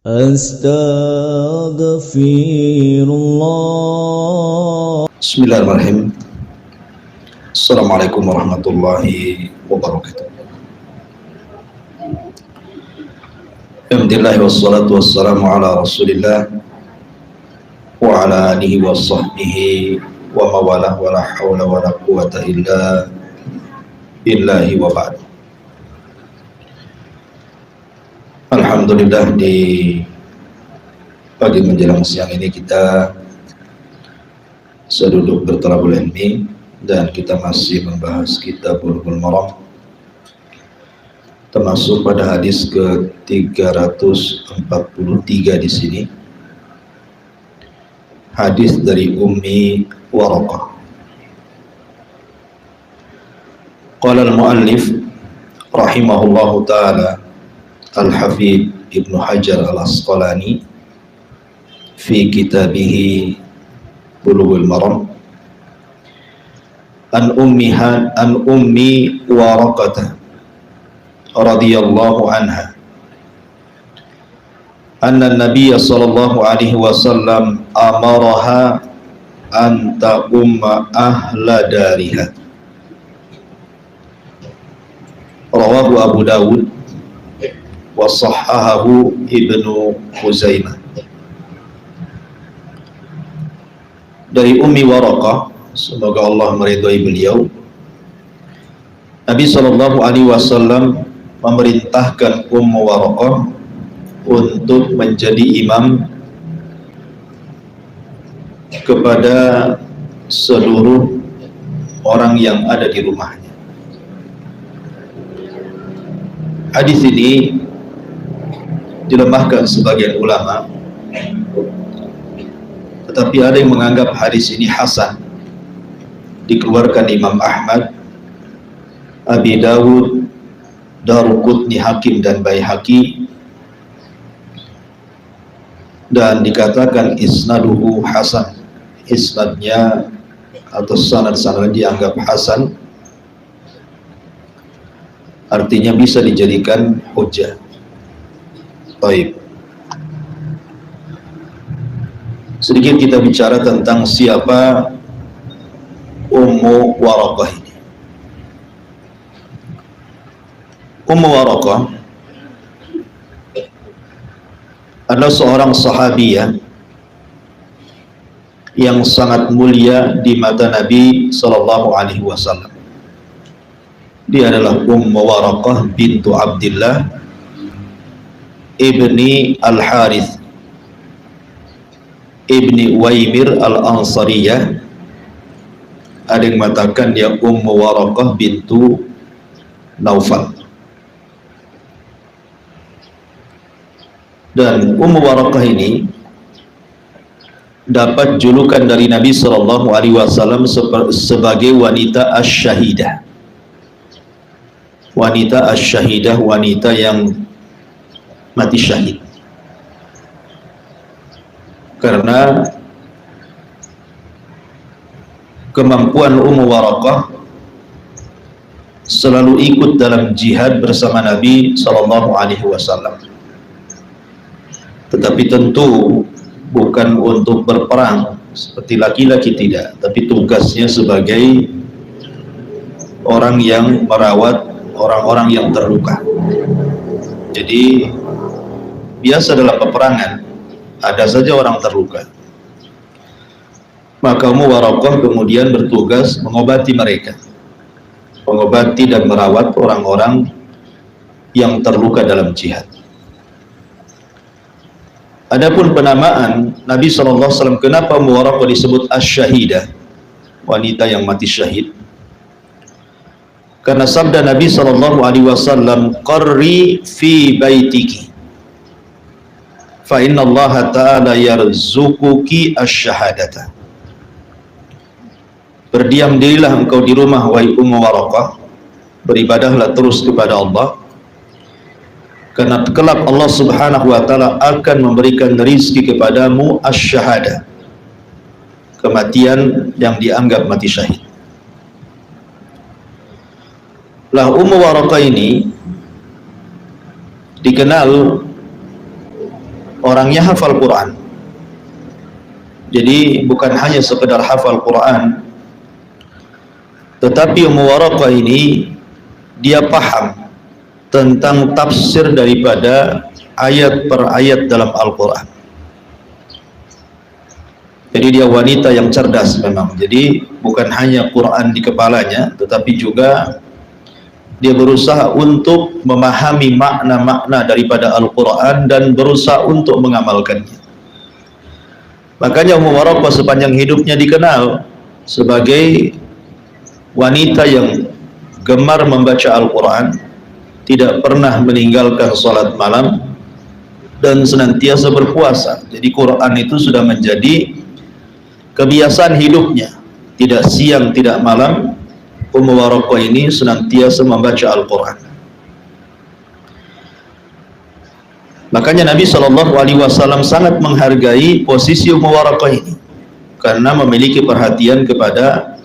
Astaghfirullah. Bismillahirrahmanirrahim. Assalamualaikum warahmatullahi wabarakatuh. Alhamdulillah wassalatu wassalamu ala rasulillah wa ala alihi wa sahbihi wa mawalah wa la hawla wa la quwata illa billahi wa ba'd. Alhamdulillah, di pagi menjelang siang ini kita seduduk bertalabul ilmi dan kita masih membahas kitab Bulughul Maram, termasuk pada hadis ke-343 di sini, hadis dari Ummi Waraqah. Qala al-muallif rahimahullahu taala Al-Hafidh Ibnu Hajar Al-Asqalani fi kitabihi Bulughul Maram an ummi Waraqah radhiyallahu anha anna an-nabiy sallallahu alaihi wasallam amaraha an ta'umma ahla dariha. Rawahu Abu Dawud wa sahhahahu Ibnu Khuzaimah. Dari Ummi Waraqah, semoga Allah meridhai beliau, Nabi sallallahu alaihi wasallam memerintahkan Ummu Waraqah untuk menjadi imam kepada seluruh orang yang ada di rumahnya. Hadis ini dilemahkan sebagian ulama, tetapi ada yang menganggap hadis ini hasan. Dikeluarkan Imam Ahmad, Abi Dawud, Daruqutni, Hakim dan Baihaqi, dan dikatakan isnaduhu hasan. Isnadnya atau sanad-sanad dianggap hasan, artinya bisa dijadikan hujjah. Baik. Sedikit kita bicara tentang siapa Ummu Waraqah ini. Ummu Waraqah adalah seorang sahabiyah yang sangat mulia di mata Nabi sallallahu alaihi wasallam. Dia adalah Ummu Waraqah bintu Abdillah ibni Al-Harith ibni Waimir Al-Ansariyah. Ada yang mengatakan dia Ummu Waraqah bintu Naufal. Dan Ummu Waraqah ini dapat julukan dari Nabi sallallahu alaihi wasallam sebagai wanita asy-syahidah. Wanita asy-syahidah, wanita yang mati syahid. Karena kemampuan Ummu Waraqah selalu ikut dalam jihad bersama Nabi sallallahu alaihi wasallam. Tetapi tentu bukan untuk berperang seperti laki-laki, tidak, tapi tugasnya sebagai orang yang merawat orang-orang yang terluka. Jadi biasa dalam peperangan ada saja orang terluka, maka Ummu Waraqah kemudian bertugas mengobati mereka, mengobati dan merawat orang-orang yang terluka dalam jihad. Adapun penamaan Nabi SAW, kenapa Ummu Waraqah disebut asy-syahidah, wanita yang mati syahid? Karena sabda Nabi SAW, qarri fi baitiki fa inna Allah ta'ala yarzuquki asy-syahadata. Berdiam dirilah engkau di rumah, wahai Ummu Waraqah, beribadahlah terus kepada Allah, karena kelak Allah Subhanahu wa taala akan memberikan rezeki kepadamu asy-syahadah, kematian yang dianggap mati syahid. Lah Ummu Waraqah ini dikenal orangnya hafal Quran. Jadi bukan hanya sekedar hafal Quran, tetapi Ummu Waraqah ini dia paham tentang tafsir daripada ayat per ayat dalam Al-Quran. Jadi dia wanita yang cerdas memang. Jadi bukan hanya Quran di kepalanya, tetapi juga dia berusaha untuk memahami makna-makna daripada Al-Quran dan berusaha untuk mengamalkannya. Makanya Ummu Waraqah sepanjang hidupnya dikenal sebagai wanita yang gemar membaca Al-Quran, tidak pernah meninggalkan sholat malam, dan senantiasa berpuasa. Jadi Quran itu sudah menjadi kebiasaan hidupnya, tidak siang tidak malam Ummu Waraqah ini senantiasa membaca Al-Quran. Makanya Nabi SAW sangat menghargai posisi Ummu Waraqah ini karena memiliki perhatian kepada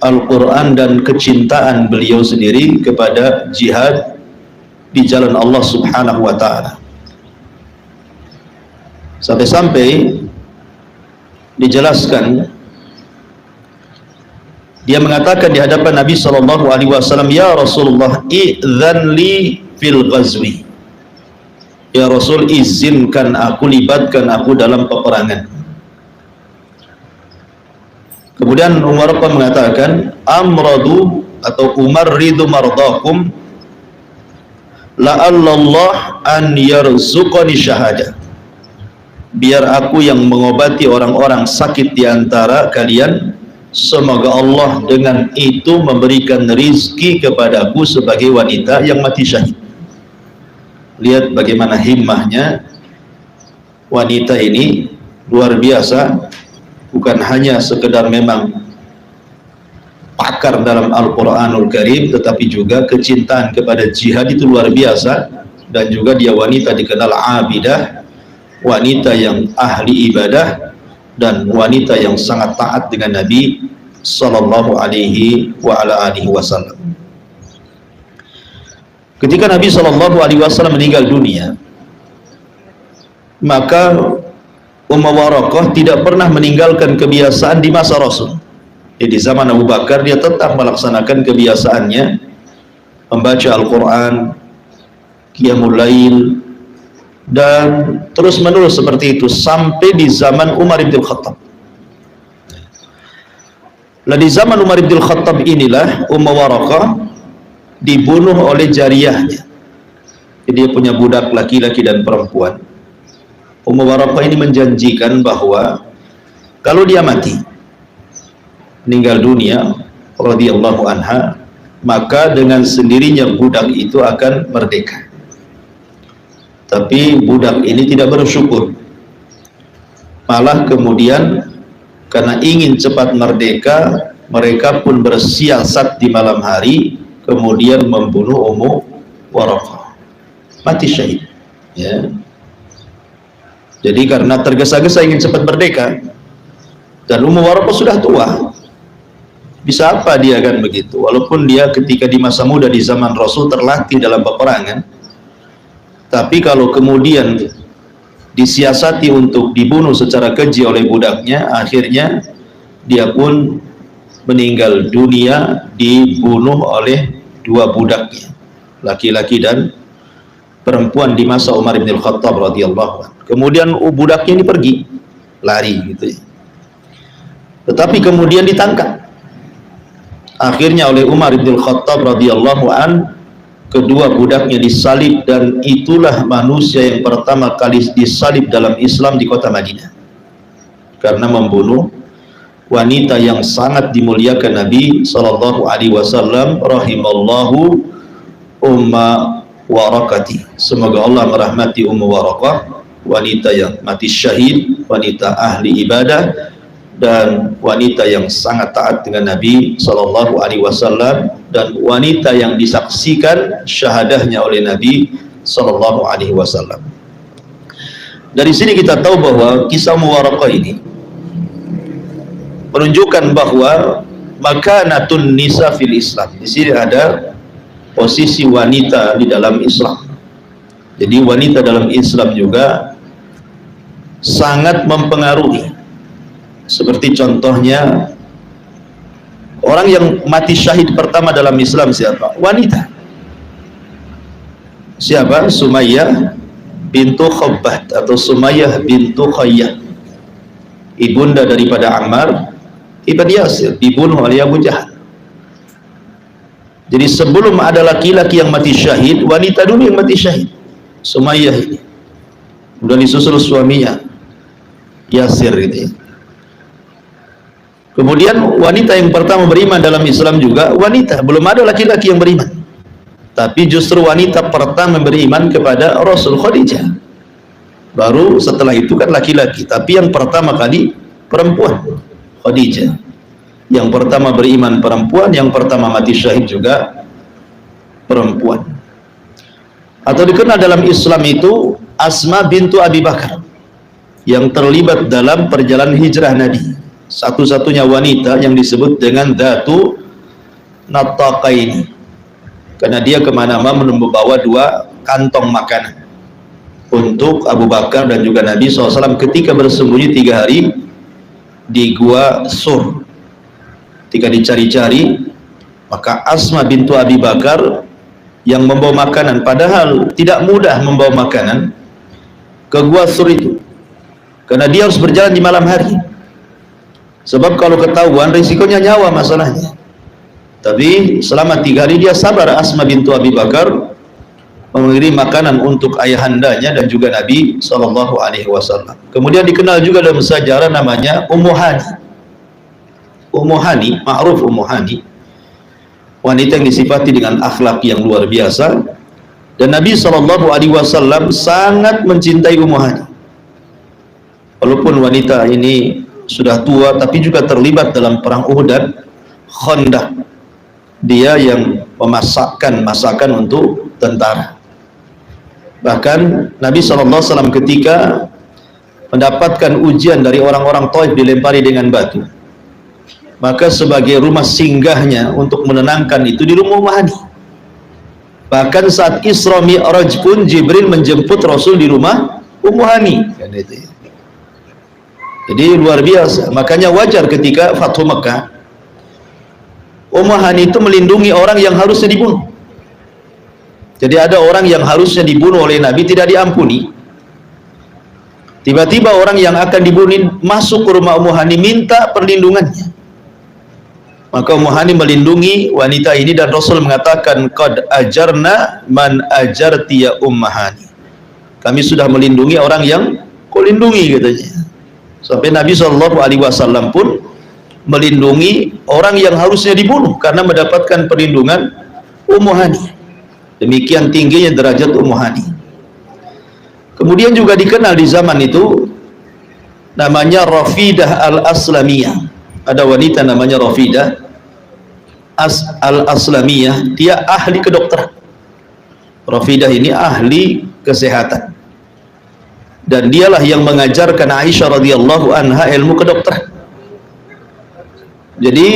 Al-Quran dan kecintaan beliau sendiri kepada jihad di jalan Allah Subhanahu wa Ta'ala. Sampai-sampai dijelaskan, dia mengatakan di hadapan Nabi SAW, "Ya Rasulullah, idzan li fil ghazwi." Ya Rasul, izinkan aku, libatkan aku dalam peperangan. Kemudian Umar mengatakan, "Amradu atau umarridu mardakum la'allallah an yarzuqani syahada." Biar aku yang mengobati orang-orang sakit di antara kalian, semoga Allah dengan itu memberikan rizki kepadaku sebagai wanita yang mati syahid. Lihat bagaimana himmahnya wanita ini, luar biasa. Bukan hanya sekedar memang pakar dalam Al-Quranul Karim, tetapi juga kecintaan kepada jihad itu luar biasa. Dan juga dia wanita dikenal abidah, wanita yang ahli ibadah, dan wanita yang sangat taat dengan Nabi Sallallahu Alaihi Wasallam. Ketika Nabi Sallallahu Alaihi Wasallam meninggal dunia, maka Ummu Waraqah tidak pernah meninggalkan kebiasaan di masa Rasul. Di zaman Abu Bakar dia tetap melaksanakan kebiasaannya, membaca Al-Quran, Qiyamul Lail, dan terus menerus seperti itu sampai di zaman Umar bin Khattab. Nah, di zaman Umar bin Khattab inilah Ummu Waraqah dibunuh oleh jariyahnya. Jadi dia punya budak laki-laki dan perempuan. Ummu Waraqah ini menjanjikan bahwa kalau dia mati, meninggal dunia radhiyallahu anha, maka dengan sendirinya budak itu akan merdeka. Tapi budak ini tidak bersyukur, malah kemudian karena ingin cepat merdeka, mereka pun bersiasat di malam hari, kemudian membunuh Ummu Waraqah, mati syahid. Ya. Jadi karena tergesa-gesa ingin cepat merdeka, dan Ummu Waraqah sudah tua, bisa apa dia kan begitu? Walaupun dia ketika di masa muda di zaman Rasul terlatih dalam peperangan, tapi kalau kemudian disiasati untuk dibunuh secara keji oleh budaknya, akhirnya dia pun meninggal dunia dibunuh oleh dua budaknya, laki-laki dan perempuan di masa Umar bin Khattab radhiyallahu anhu. Kemudian budaknya ini pergi, lari gitu ya. Tetapi kemudian ditangkap akhirnya oleh Umar bin Khattab radhiyallahu anhu, kedua budaknya disalib, dan itulah manusia yang pertama kali disalib dalam Islam di kota Madinah karena membunuh wanita yang sangat dimuliakan Nabi Sallallahu Alaihi Wasallam, rahimallahu Umma Waraqati. Semoga Allah merahmati Ummu Waraqah, wanita yang mati syahid, wanita ahli ibadah, dan wanita yang sangat taat dengan Nabi Sallallahu Alaihi Wasallam, dan wanita yang disaksikan syahadahnya oleh Nabi Sallallahu Alaihi Wasallam. Dari sini kita tahu bahwa kisah Ummu Waraqah ini menunjukkan bahwa makanatun nisa fil Islam. Di sini ada posisi wanita di dalam Islam. Jadi wanita dalam Islam juga sangat mempengaruhi. Seperti contohnya orang yang mati syahid pertama dalam Islam siapa? Wanita. Siapa? Sumayyah bintu Khabbah atau Sumayyah bintu Khayyat, ibunda daripada Ammar ibn Yasir, dibunuh oleh Abu Jahal. Jadi sebelum ada laki-laki yang mati syahid, wanita dulu yang mati syahid, Sumayyah ini. Kemudian disusul suaminya Yasir gitu ya. Kemudian wanita yang pertama beriman dalam Islam juga wanita, belum ada laki-laki yang beriman. Tapi justru wanita pertama beriman kepada Rasul Khadijah. Baru setelah itu kan laki-laki, tapi yang pertama kali perempuan, Khadijah. Yang pertama beriman perempuan, yang pertama mati syahid juga perempuan. Atau dikenal dalam Islam itu Asma bintu Abi Bakar, yang terlibat dalam perjalanan hijrah Nabi, satu-satunya wanita yang disebut dengan Datu Nattaqaini, karena dia kemana-mana membawa 2 kantong makanan untuk Abu Bakar dan juga Nabi SAW ketika bersembunyi 3 hari di Gua Sur. Ketika dicari-cari, maka Asma bintu Abi Bakar yang membawa makanan, padahal tidak mudah membawa makanan ke Gua Sur itu, karena dia harus berjalan di malam hari. Sebab kalau ketahuan risikonya nyawa masalahnya. Tapi selama 3 hari dia sabar. Asma bintu Abi Bakar mengirim makanan untuk ayahandanya dan juga Nabi SAW. Kemudian dikenal juga dalam sejarah namanya Ummu Hani. Ummu Hani, ma'ruf Ummu Hani, wanita yang disifati dengan akhlak yang luar biasa, dan Nabi SAW sangat mencintai Ummu Hani. Walaupun wanita ini sudah tua, tapi juga terlibat dalam perang Uhud dan Khandaq. Dia yang memasakkan masakan untuk tentara. Bahkan Nabi SAW ketika mendapatkan ujian dari orang-orang Taif dilempari dengan batu, maka sebagai rumah singgahnya untuk menenangkan itu di rumah Ummu Hani. Bahkan saat Isra Mi'raj pun Jibril menjemput Rasul di rumah Ummu Hani. Jadi luar biasa. Makanya wajar ketika Fathu Mekah, Ummu Hani itu melindungi orang yang harusnya dibunuh. Jadi ada orang yang harusnya dibunuh oleh Nabi tidak diampuni. Tiba-tiba orang yang akan dibunuh masuk ke rumah Ummu Hani minta perlindungannya. Maka Ummu Hani melindungi wanita ini dan Rasul mengatakan, qad ajarna man ajarti ya Ummu Hani. Kami sudah melindungi orang yang kau lindungi, katanya. Sampai Nabi SAW pun melindungi orang yang harusnya dibunuh karena mendapatkan perlindungan Ummu Hani. Demikian tingginya derajat Ummu Hani. Kemudian juga dikenal di zaman itu namanya Rafidah al-Aslamiyah. Ada wanita namanya Rafidah al-Aslamiyah, dia ahli kedokteran. Rafidah ini ahli kesehatan, dan dialah yang mengajarkan Aisyah radhiyallahu anha ilmu kedokteran. Jadi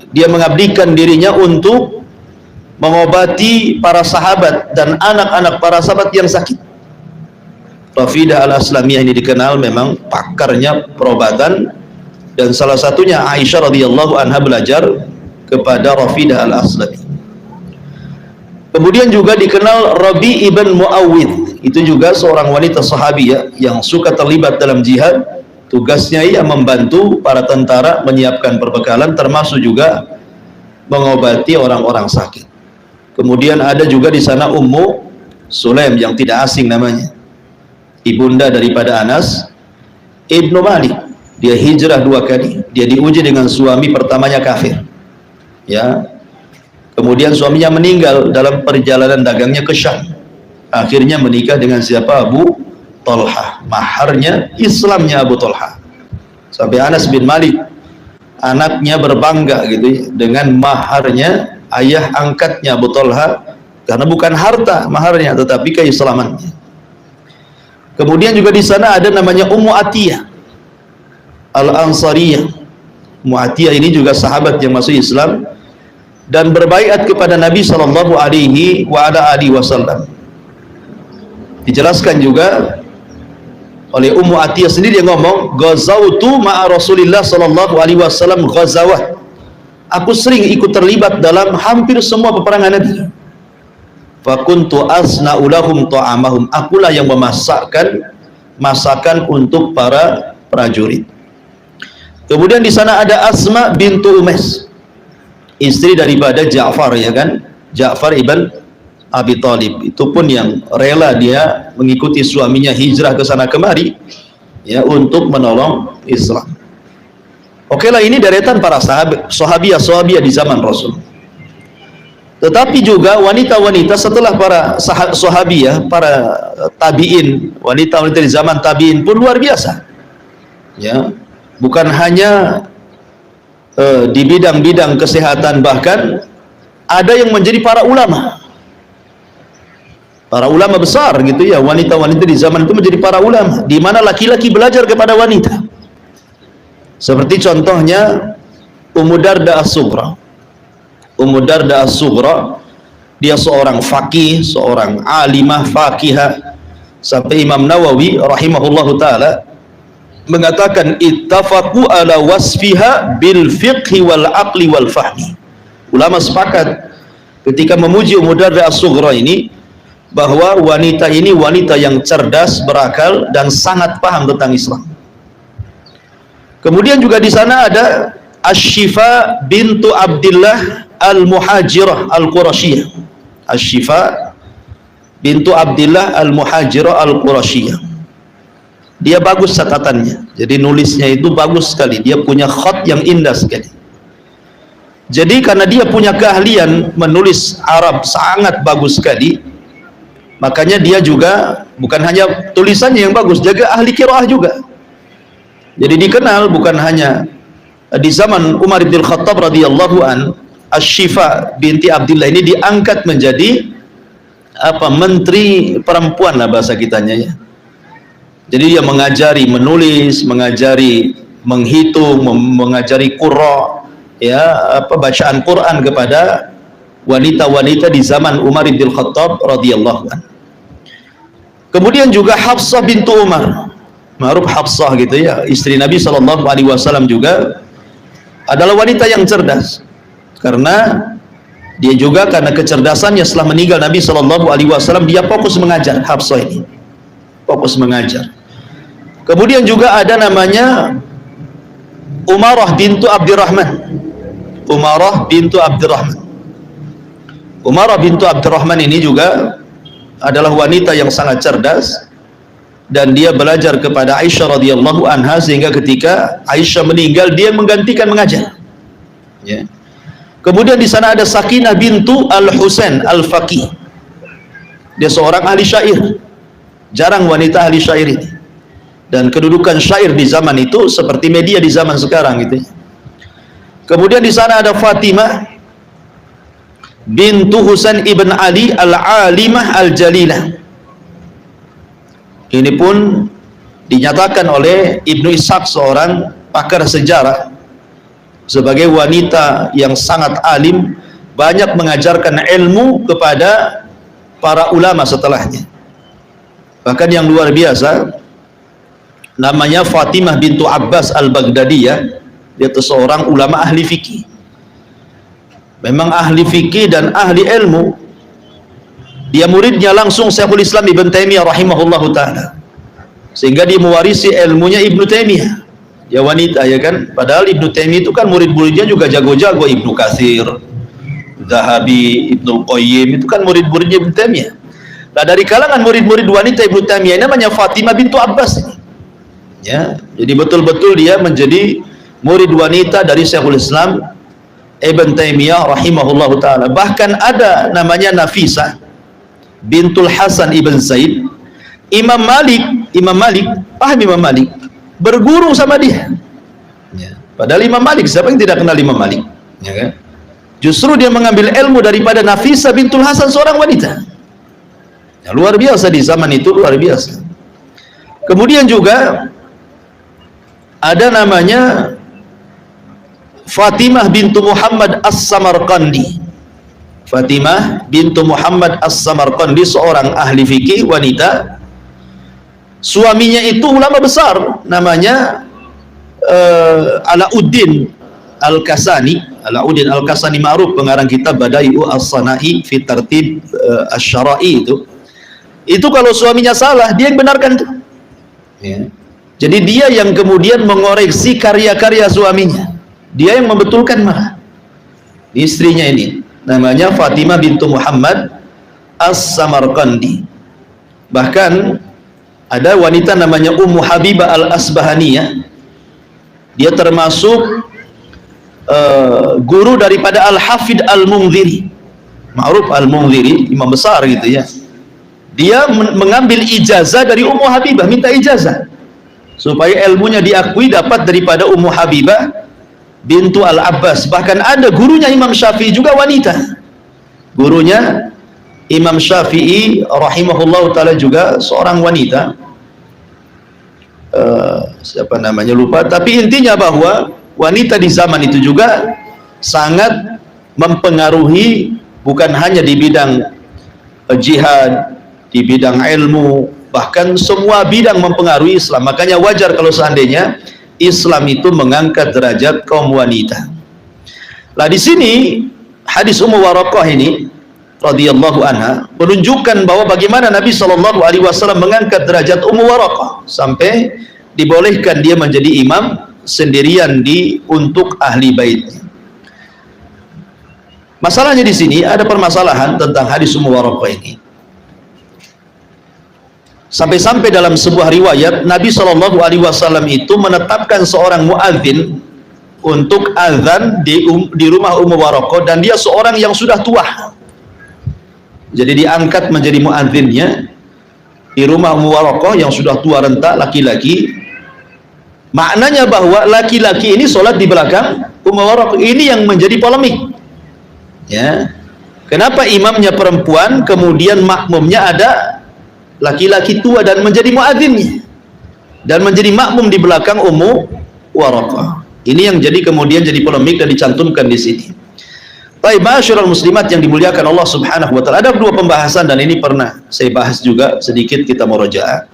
dia mengabdikan dirinya untuk mengobati para sahabat dan anak-anak para sahabat yang sakit. Rafidah al-Aslamiyah ini dikenal memang pakarnya perobatan, dan salah satunya Aisyah radhiyallahu anha belajar kepada Rafidah al-Aslamiyah. Kemudian juga dikenal Rabi ibn Muawwidh, itu juga seorang wanita sahabiyah yang suka terlibat dalam jihad. Tugasnya ia membantu para tentara menyiapkan perbekalan, termasuk juga mengobati orang-orang sakit. Kemudian ada juga di sana Ummu Sulaim yang tidak asing namanya, ibunda daripada Anas ibnu Malik. Dia hijrah 2 kali. Dia diuji dengan suami pertamanya kafir, ya. Kemudian suaminya meninggal dalam perjalanan dagangnya ke Syam. Akhirnya menikah dengan siapa? Abu Talha. Maharnya Islamnya Abu Talha. Sampai Anas bin Malik, anaknya berbangga gitu ya, dengan maharnya ayah angkatnya Abu Talha, karena bukan harta maharnya tetapi keislamannya. Kemudian juga di sana ada namanya Ummu Atiyah Al-Ansariyah. Ummu Atiyah ini juga sahabat yang masuk Islam dan berbaiat kepada Nabi sallallahu alaihi wasallam. Dijelaskan juga oleh Ummu Atiyah sendiri, dia ngomong, ghazautu ma'a Rasulillah sallallahu alaihi wasallam ghazawah. Aku sering ikut terlibat dalam hampir semua peperangan Nabi. Fa kuntu asna'u lahum ta'amahum. Akulah yang memasakkan masakan untuk para prajurit. Kemudian di sana ada Asma bintu Umais, istri daripada Ja'far, ya kan? Ja'far ibn Abi Thalib. Itu pun yang rela dia mengikuti suaminya hijrah ke sana kemari, ya, untuk menolong Islam. Oke lah, ini deretan para sahabiah di zaman Rasul. Tetapi juga wanita-wanita setelah para sahabiah, para tabi'in, wanita-wanita di zaman tabi'in pun luar biasa. Ya, bukan hanya di bidang-bidang kesehatan, bahkan ada yang menjadi para ulama. Para ulama besar gitu ya, wanita-wanita di zaman itu menjadi para ulama, di mana laki-laki belajar kepada wanita. Seperti contohnya Ummu Darda As-Sughra. Ummu Darda As-Sughra, dia seorang faqih, seorang alimah faqihah, sampai Imam Nawawi rahimahullahu taala mengatakan ittafaqu ala wasfiha bil fiqhi wal aqli wal fahmi. Ulama sepakat ketika memuji Ummu Darda As-Sughra ini bahwa wanita ini wanita yang cerdas, berakal, dan sangat paham tentang Islam. Kemudian juga di sana ada Asy-Syifa bintu Abdillah Al-Muhajirah Al-Qurasyiyah. Asy-Syifa bintu Abdillah Al-Muhajirah Al-Qurasyiyah. Dia bagus catatannya, jadi nulisnya itu bagus sekali, dia punya khat yang indah sekali. Jadi karena dia punya keahlian menulis Arab sangat bagus sekali, makanya dia juga bukan hanya tulisannya yang bagus, jaga ahli qiraah juga. Jadi dikenal bukan hanya di zaman Umar bin Khattab radhiyallahu an, Asy-Syifa binti Abdillah ini diangkat menjadi menteri perempuan lah bahasa kitanya ya. Jadi dia mengajari menulis, mengajari menghitung, mengajari qurra, ya, bacaan Quran kepada wanita-wanita di zaman Umar bin Khattab radhiyallahu an. Kemudian juga Hafsah bintu Umar, ma'ruf Hafsah gitu ya, istri Nabi sallallahu alaihi wasallam, juga adalah wanita yang cerdas. Karena dia juga karena kecerdasannya setelah meninggal Nabi sallallahu alaihi wasallam, dia fokus mengajar. Hafsah ini fokus mengajar. Kemudian juga ada namanya Umarah bintu Abdurrahman. Umarah bintu Abdurrahman. Umarah bintu Abdurrahman ini juga adalah wanita yang sangat cerdas, dan dia belajar kepada Aisyah radhiyallahu anha, sehingga ketika Aisyah meninggal dia menggantikan mengajar. Ya. Kemudian di sana ada Sakinah bintu Al-Husain Al-Faqih. Dia seorang ahli syair. Jarang wanita ahli syair ini. Dan kedudukan syair di zaman itu seperti media di zaman sekarang gitu. Kemudian di sana ada Fatimah bintu Husain ibn Ali Al-Alimah Al-Jalilah. Ini pun dinyatakan oleh Ibnu Ishaq, seorang pakar sejarah, sebagai wanita yang sangat alim, banyak mengajarkan ilmu kepada para ulama setelahnya. Bahkan yang luar biasa, namanya Fatimah bintu Abbas Al-Baghdadiyah. Dia itu seorang ulama ahli fikih. Memang ahli fikih dan ahli ilmu. Dia muridnya langsung Syekhul Islam Ibn Taimiyah rahimahullahu ta'ala, sehingga dia mewarisi ilmunya Ibnu Taimiyah. Dia wanita ya kan, padahal Ibnu Taimiyah itu kan murid-muridnya juga jago-jago. Ibnu Katsir, Zahabi, Ibnu Qayyim, itu kan murid-muridnya Ibnu Taimiyah. Nah, dari kalangan murid-murid wanita Ibnu Taimiyah namanya Fatimah bintu Abbas ini. Ya, jadi betul-betul dia menjadi murid wanita dari Syekhul Islam Ibn Taimiyah rahimahullahu ta'ala. Bahkan ada namanya Nafisah bintul Hasan ibn Zaid. Imam Malik, paham Imam Malik, berguru sama dia. Ya. Padahal Imam Malik, siapa yang tidak kenal Imam Malik? Ya kan? Justru dia mengambil ilmu daripada Nafisah bintul Hasan, seorang wanita. Ya, luar biasa di zaman itu, luar biasa. Kemudian juga ada namanya Fatimah bintu Muhammad As-Samarqandi. Fatimah bintu Muhammad As-Samarqandi, seorang ahli fikih wanita, Suaminya itu ulama besar, namanya Alauddin Al-Kasani ma'ruf, pengarang kitab Bada'i'u As-Sana'i fi Tartib Asy-Syara'i itu kalau suaminya salah dia yang benarkan itu. Ya. Jadi dia yang kemudian mengoreksi karya-karya suaminya, dia yang membetulkan malah. Istrinya ini namanya Fatimah bintu Muhammad As-Samarqandi. Bahkan ada wanita namanya Ummu Habibah Al-Asbahaniyah, dia termasuk guru daripada Al-Hafidh Al-Munziri. Ma'ruf Al-Munziri, imam besar gitu ya. Dia mengambil ijazah dari Ummu Habibah, minta ijazah supaya ilmunya diakui dapat daripada Ummu Habibah bintu Al-Abbas. Bahkan ada gurunya Imam Syafi'i juga wanita. Gurunya Imam Syafi'i rahimahullah ta'ala juga seorang wanita. Siapa namanya lupa, tapi intinya bahwa wanita di zaman itu juga sangat mempengaruhi, bukan hanya di bidang jihad, di bidang ilmu, bahkan semua bidang mempengaruhi Islam. Makanya wajar kalau seandainya Islam itu mengangkat derajat kaum wanita. Lah di sini hadis Ummu Waraqah ini radhiyallahu anha menunjukkan bahwa bagaimana Nabi sallallahu alaihi wasallam mengangkat derajat Ummu Waraqah sampai dibolehkan dia menjadi imam sendirian untuk ahli baitnya. Masalahnya di sini ada permasalahan tentang hadis Ummu Waraqah ini. Sampai-sampai dalam sebuah riwayat Nabi Shallallahu Alaihi Wasallam itu menetapkan seorang muadzin untuk azan di rumah Ummu Waraqah, dan dia seorang yang sudah tua. Jadi diangkat menjadi muadzinnya di rumah Ummu Waraqah yang sudah tua renta, laki-laki. Maknanya bahwa laki-laki ini sholat di belakang Ummu Waraqah. Ini yang menjadi polemik. Ya, kenapa imamnya perempuan kemudian makmumnya ada laki-laki tua dan menjadi muadzinnya dan menjadi makmum di belakang Ummu Waraqah? Ini yang jadi kemudian jadi polemik dan dicantumkan di sini. Baik, ma'asyiral muslimat yang dimuliakan Allah Subhanahu wa taala, ada dua pembahasan dan ini pernah saya bahas juga sedikit, kita murojaah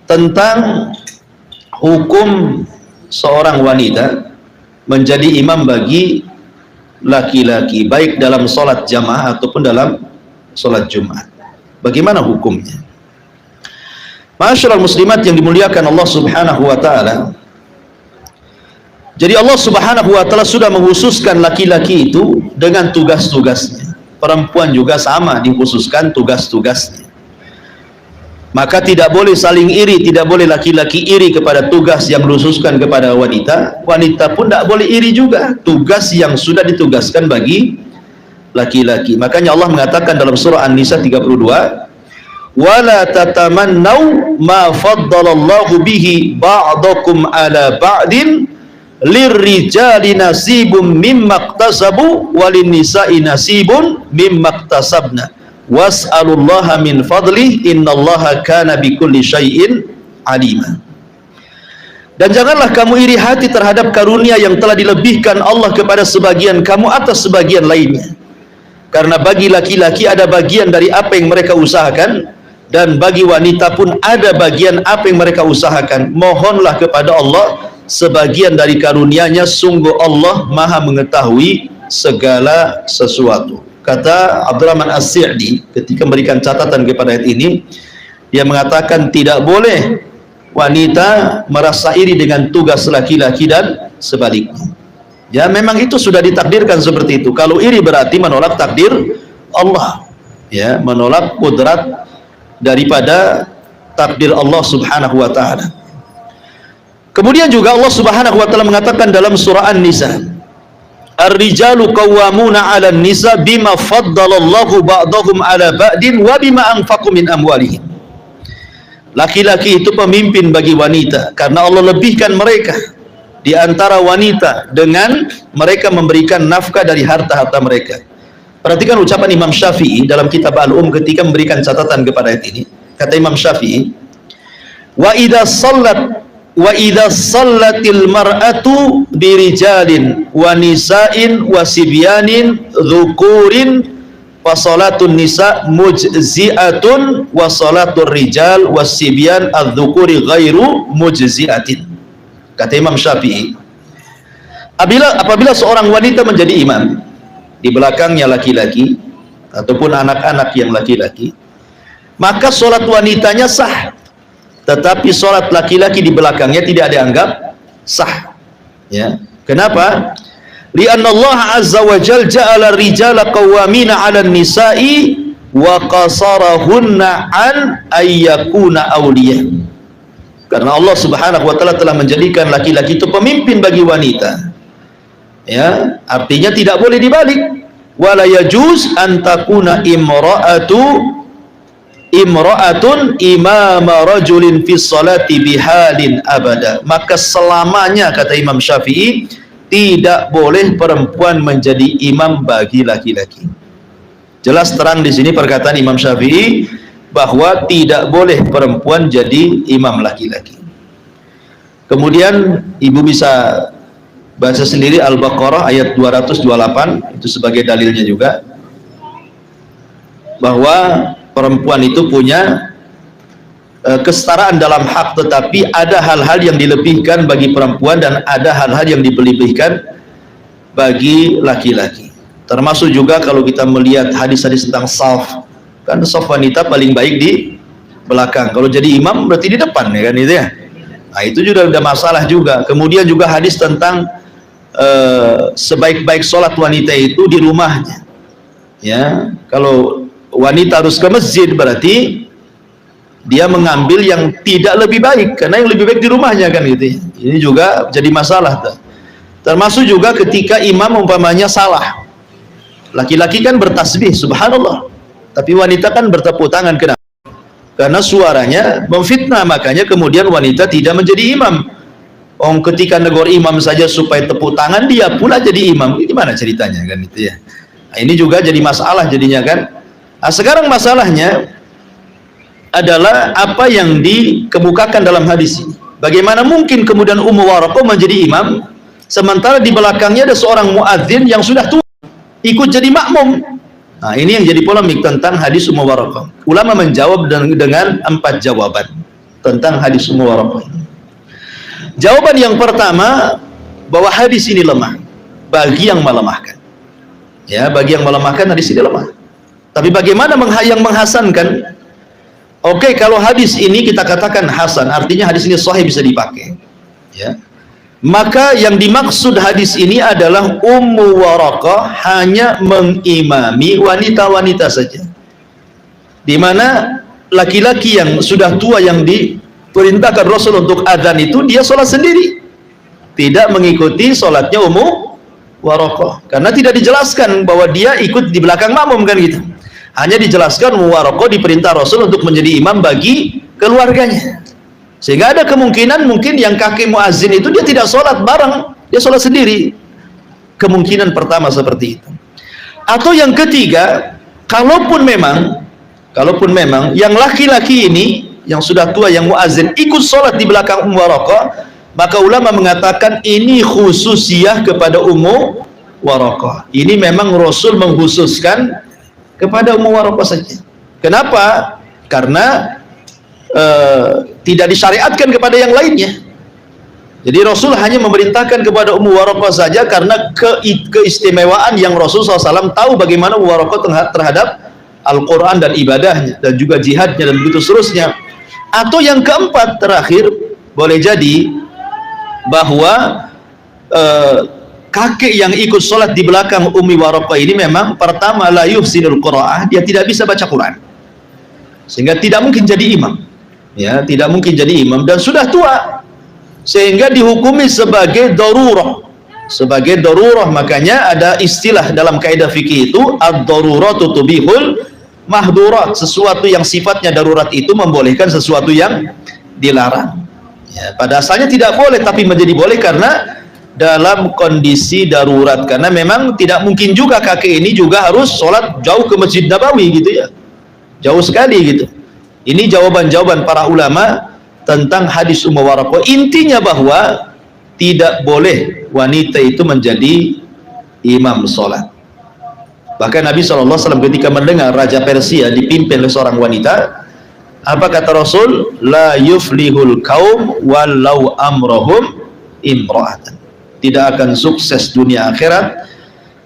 tentang hukum seorang wanita menjadi imam bagi laki-laki, baik dalam sholat jamaah ataupun dalam sholat Jumat. Bagaimana hukumnya? Ma'asyiral muslimat yang dimuliakan Allah Subhanahu wa taala, jadi Allah Subhanahu wa taala sudah menghususkan laki-laki itu dengan tugas-tugasnya. Perempuan juga sama dikhususkan tugas-tugasnya. Maka tidak boleh saling iri, tidak boleh laki-laki iri kepada tugas yang dikhususkan kepada wanita. Wanita pun tidak boleh iri juga tugas yang sudah ditugaskan bagi laki-laki. Makanya Allah mengatakan dalam surah An-Nisa 32, wala tatamannau ma faddalallahu bihi ba'dakum ala ba'din lirrijali nasibum mimma iktasabu walinnisa'i nasibun mimma iktasabna was'alullaha min fadlih innallaha kana bikulli syai'in alima. Dan janganlah kamu iri hati terhadap karunia yang telah dilebihkan Allah kepada sebagian kamu atas sebagian lainnya, karena bagi laki-laki ada bagian dari apa yang mereka usahakan, dan bagi wanita pun ada bagian apa yang mereka usahakan. Mohonlah kepada Allah sebagian dari karunia-Nya, sungguh Allah Maha mengetahui segala sesuatu. Kata Abdurrahman As-Sa'di ketika memberikan catatan kepada ayat ini, dia mengatakan tidak boleh wanita merasa iri dengan tugas laki-laki dan sebaliknya. Ya, memang itu sudah ditakdirkan seperti itu. Kalau iri berarti menolak takdir Allah, ya, menolak kudrat daripada takdir Allah Subhanahu wa taala. Kemudian juga Allah Subhanahu wa taala mengatakan dalam surah An-Nisa, ar-rijalu qawwamuna 'alan nisa bima faddalallahu ba'dahum 'ala ba'din wa bima anfaqu min amwalihim. Laki-laki itu pemimpin bagi wanita karena Allah lebihkan mereka di antara wanita dengan mereka memberikan nafkah dari harta-harta mereka. Perhatikan ucapan Imam Syafi'i dalam kitab Al-Um ketika memberikan catatan kepada ayat ini. Kata Imam Syafi'i, wa idza sallatil mar'atu birijalin wa nisa'in wa sibyanin dzukurin fa salatun nisa mujzi'atun wa salatul rijal wasibyan adz-dzukuri ghairu mujzi'atin. Kata Imam Syafi'i, apabila seorang wanita menjadi imam, di belakangnya laki-laki ataupun anak-anak yang laki-laki, maka sholat wanitanya sah, tetapi sholat laki-laki di belakangnya tidak dianggap sah. Ya, kenapa? Lianna Allah azza wa jalla ja'ala rijala qawwamina 'alan nisa'i wa qasarahunna an ayyakuna awliya. Karena Allah Subhanahu wa taala telah menjadikan laki-laki itu pemimpin bagi wanita. Ya, artinya tidak boleh dibalik. Wala yajuz an takuna imra'atun imama rajulin fi sholati bihalin abada. Maka selamanya, kata Imam Syafi'i, tidak boleh perempuan menjadi imam bagi laki-laki. Jelas terang di sini perkataan Imam Syafi'i bahwa tidak boleh perempuan jadi imam laki-laki. Kemudian ibu bisa baca sendiri Al-Baqarah ayat 228, itu sebagai dalilnya juga, bahwa perempuan itu punya kesetaraan dalam hak, tetapi ada hal-hal yang dilebihkan bagi perempuan dan ada hal-hal yang dilebihkan bagi laki-laki. Termasuk juga kalau kita melihat hadis-hadis tentang saf, kan saf wanita paling baik di belakang, kalau jadi imam berarti di depan, ya kan, itu ya. Nah, itu juga ada masalah juga. Kemudian juga hadis tentang sebaik-baik sholat wanita itu di rumahnya. Ya, kalau wanita harus ke masjid berarti dia mengambil yang tidak lebih baik, karena yang lebih baik di rumahnya, kan gitu ya. Ini juga jadi masalah. Termasuk juga ketika imam umpamanya salah, laki-laki kan bertasbih subhanallah, tapi wanita kan bertepuk tangan. Kenapa? Karena suaranya memfitnah, makanya kemudian wanita tidak menjadi imam. Ketika negor imam saja supaya tepuk tangan, dia pula jadi imam. Ini gimana ceritanya, kan itu ya. Nah, ini juga jadi masalah jadinya, kan. Nah, sekarang masalahnya adalah apa yang dikemukakan dalam hadis ini. Bagaimana mungkin kemudian Ummu Waraqah menjadi imam sementara di belakangnya ada seorang muadzin yang sudah tua ikut jadi makmum. Nah, ini yang jadi polemik tentang hadis Ummu Waraqah. Ulama menjawab dengan 4 jawaban tentang hadis Ummu Waraqah. Jawaban yang pertama, bahwa hadis ini lemah bagi yang melemahkan. Ya, bagi yang melemahkan hadis ini lemah. Tapi bagaimana yang menghasankan? Oke, kalau hadis ini kita katakan hasan, artinya hadis ini sahih, bisa dipakai. Ya. Maka yang dimaksud hadis ini adalah Ummu Waraqah hanya mengimami wanita-wanita saja. Di mana laki-laki yang sudah tua yang diperintahkan Rasul untuk adzan itu, dia sholat sendiri. Tidak mengikuti sholatnya Ummu Waraqah. Karena tidak dijelaskan bahwa dia ikut di belakang makmum, kan gitu. Hanya dijelaskan Ummu Waraqah diperintah Rasul untuk menjadi imam bagi keluarganya. Sehingga ada kemungkinan mungkin yang kakek muazzin itu dia tidak sholat bareng, dia sholat sendiri. Kemungkinan pertama seperti itu. Atau yang ketiga, kalaupun memang yang laki-laki ini yang sudah tua yang muazzin ikut sholat di belakang Ummu Waraqah, maka ulama mengatakan ini khususiyah kepada Ummu Waraqah. Ini memang Rasul mengkhususkan kepada Ummu Waraqah saja. Kenapa? Karena tidak disyariatkan kepada yang lainnya. Jadi Rasul hanya memerintahkan kepada Ummu Waraqah saja karena keistimewaan yang Rasul SAW tahu bagaimana Ummu Waraqah terhadap Al-Quran dan ibadahnya dan juga jihadnya dan begitu seterusnya. Atau yang keempat terakhir, boleh jadi bahwa kakek yang ikut sholat di belakang Ummi Waraqah ini memang pertama la yuhsinul qiraah, dia tidak bisa baca Quran, sehingga tidak mungkin jadi imam. Ya, tidak mungkin jadi imam dan sudah tua, sehingga dihukumi sebagai darurah. Sebagai darurah, makanya ada istilah dalam kaidah fikih itu ad-daruratu tubihul mahdurat. Sesuatu yang sifatnya darurat itu membolehkan sesuatu yang dilarang. Ya, pada asalnya tidak boleh, tapi menjadi boleh karena dalam kondisi darurat. Karena memang tidak mungkin juga kakek ini juga harus sholat jauh ke Masjid Nabawi gitu ya, jauh sekali gitu. Ini jawaban-jawaban para ulama tentang hadis Ummu Waraqah. Intinya bahwa tidak boleh wanita itu menjadi imam sholat. Bahkan Nabi SAW ketika mendengar Raja Persia dipimpin oleh seorang wanita, apa kata Rasul? La yuflihul kaum walau amrohum imra'atan. Tidak akan sukses dunia akhirat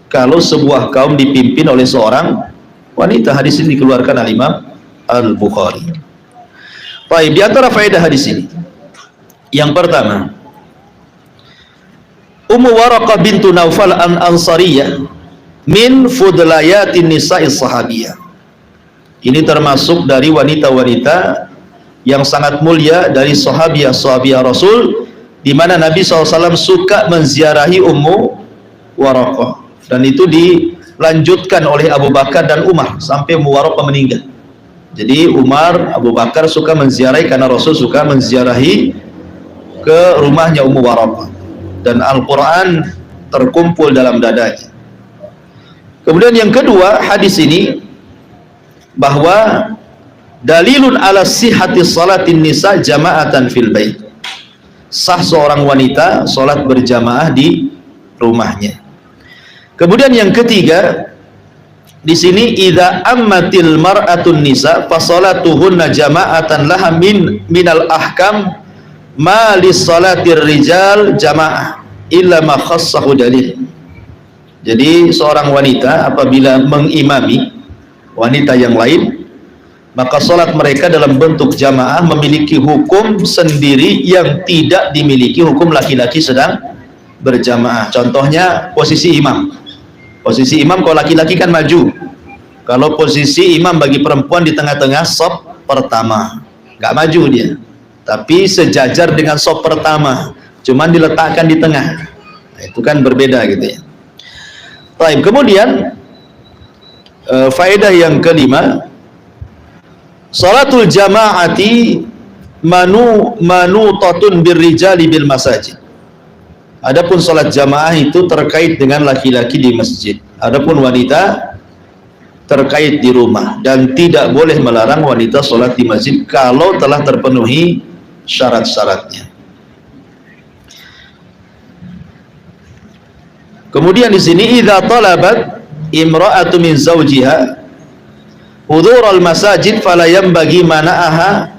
kalau sebuah kaum dipimpin oleh seorang wanita. Hadis ini dikeluarkan oleh Imam Al-Bukhari. Baik, di antara faedah hadis ini, yang pertama, Ummu Waraqah bintu Naufal Ansariyah min fudlayatin nisa'is sahabiyah. Ini termasuk dari wanita-wanita yang sangat mulia dari sahabiah Rasul, di mana Nabi SAW suka menziarahi Ummu Waraqah, dan itu dilanjutkan oleh Abu Bakar dan Umar sampai Ummu Waraqah meninggal. Jadi Umar, Abu Bakar suka menziarahi karena Rasul suka menziarahi ke rumahnya Ummu Waraqah, dan Al-Quran terkumpul dalam dadanya. Kemudian yang kedua, hadis ini bahwa dalilun ala sihhati salatin nisa jama'atan fil bait. Sah seorang wanita salat berjamaah di rumahnya. Kemudian yang ketiga, di sini idza ammatil mar'atun nisa fa salatuhunna jama'atan laha minal ahkam ma lis salatir rijal jama'ah illa ma khassahu dalil. Jadi seorang wanita apabila mengimami wanita yang lain, maka sholat mereka dalam bentuk jamaah memiliki hukum sendiri yang tidak dimiliki hukum laki-laki sedang berjamaah. Contohnya posisi imam. Posisi imam kalau laki-laki kan maju. Kalau posisi imam bagi perempuan di tengah-tengah sop pertama, nggak maju dia, tapi sejajar dengan sop pertama, cuman diletakkan di tengah. Nah, itu kan berbeda gitu ya. Baik, kemudian faedah yang kelima, salatul jama'ati manutatun birrijali bil masajid. Adapun salat jamaah itu terkait dengan laki-laki di masjid, adapun wanita terkait di rumah, dan tidak boleh melarang wanita salat di masjid kalau telah terpenuhi syarat-syaratnya. Kemudian di sini idza talabat imra'atu min zawjiha hudural masajid fala yanbaghi mana'aha